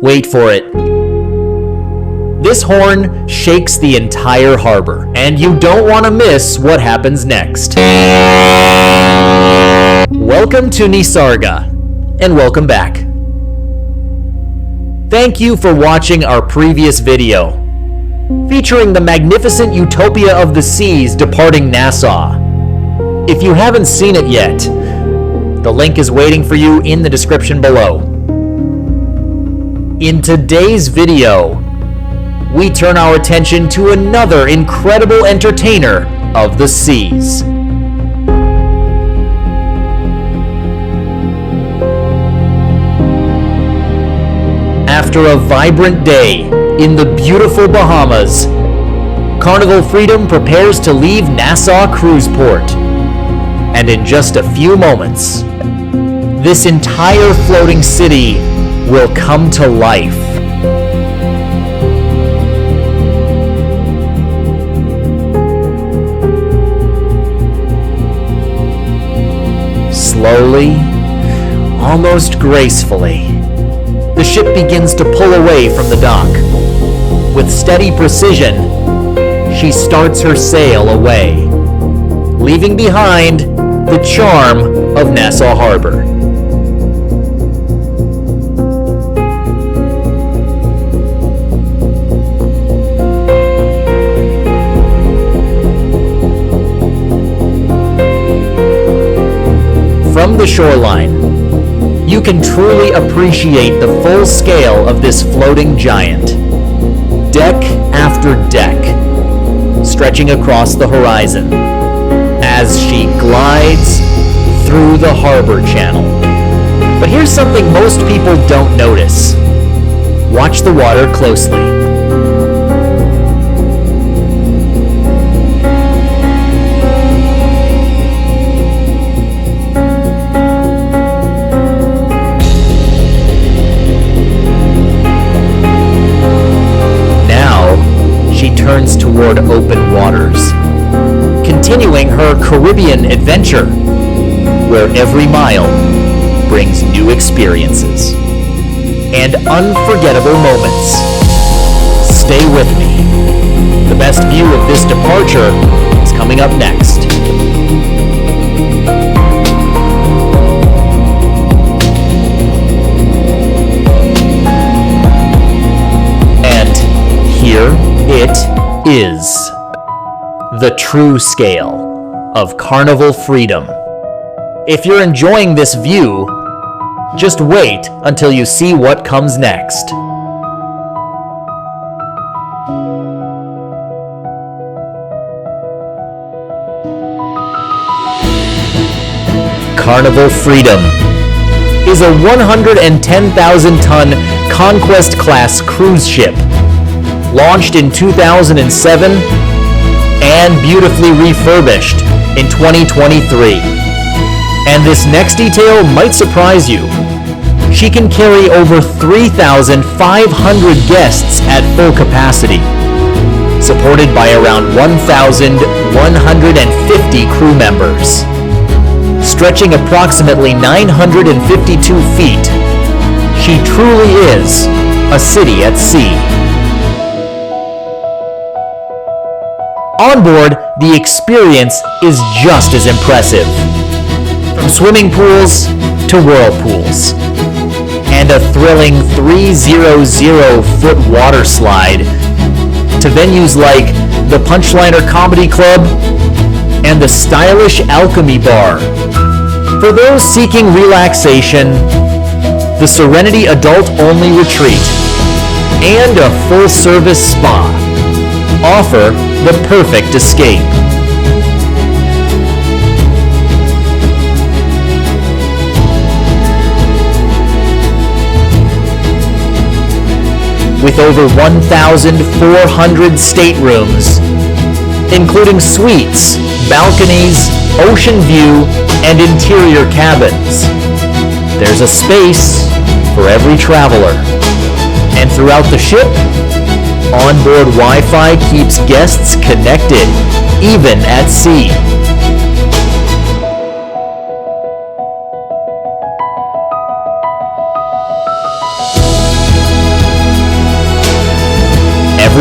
Wait for it. This horn shakes the entire harbor, and you don't want to miss what happens next. Welcome to Nisarga, and welcome back. Thank you for watching our previous video, featuring the magnificent Utopia of the seas departing Nassau. If you haven't seen it yet, the link is waiting for you in the description below. In today's video, we turn our attention to another incredible entertainer of the seas. After a vibrant day in the beautiful Bahamas, Carnival Freedom prepares to leave Nassau Cruise Port. And in just a few moments, this entire floating city will come to life. Slowly, almost gracefully, the ship begins to pull away from the dock. With steady precision, she starts her sail away, leaving behind the charm of Nassau Harbor. From the shoreline, you can truly appreciate the full scale of this floating giant. Deck after deck, stretching across the horizon, as she glides through the harbor channel. But here's something most people don't notice. Watch the water closely. Turns toward open waters, continuing her Caribbean adventure, where every mile brings new experiences and unforgettable moments. Stay with me. The best view of this departure is coming up next. And here it is the true scale of Carnival Freedom. If you're enjoying this view, just wait until you see what comes next. Carnival Freedom is a 110,000-ton Conquest-class cruise ship, launched in 2007 and beautifully refurbished in 2023. And this next detail might surprise you. She can carry over 3,500 guests at full capacity, supported by around 1,150 crew members. Stretching approximately 952 feet, she truly is a city at sea. On board, the experience is just as impressive. From swimming pools to whirlpools, and a thrilling 300-foot water slide, to venues like the Punchliner Comedy Club and the stylish Alchemy Bar. For those seeking relaxation, the Serenity Adult-Only Retreat and a full-service spa offer the perfect escape. With over 1,400 staterooms, including suites, balconies, ocean view, and interior cabins, there's a space for every traveler. And throughout the ship, onboard Wi-Fi keeps guests connected, even at sea.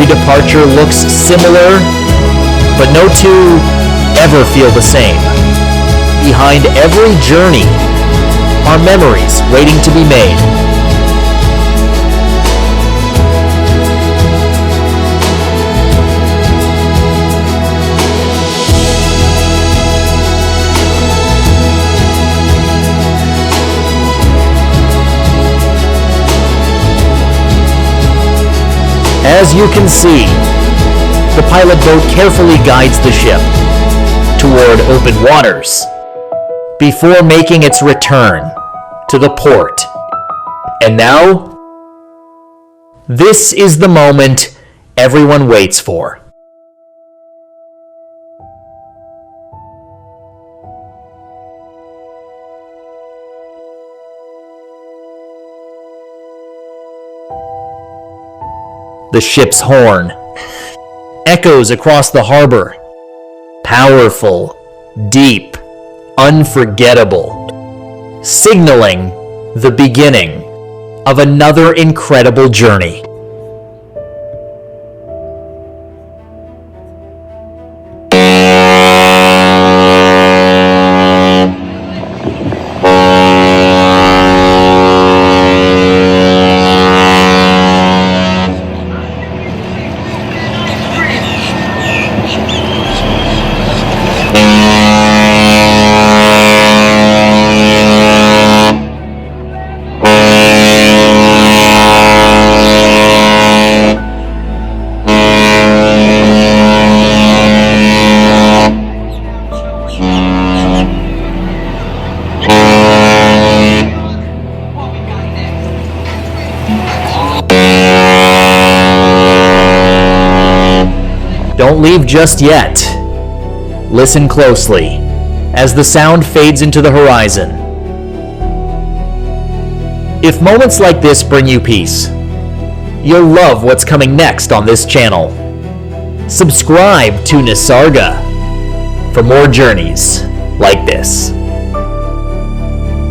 Every departure looks similar, but no two ever feel the same. Behind every journey are memories waiting to be made. As you can see, the pilot boat carefully guides the ship toward open waters before making its return to the port. And now, this is the moment everyone waits for. The ship's horn echoes across the harbor. Powerful, deep, unforgettable, signaling the beginning of another incredible journey. Don't leave just yet. Listen closely as the sound fades into the horizon. If moments like this bring you peace, you'll love what's coming next on this channel. Subscribe to Nisarga for more journeys like this.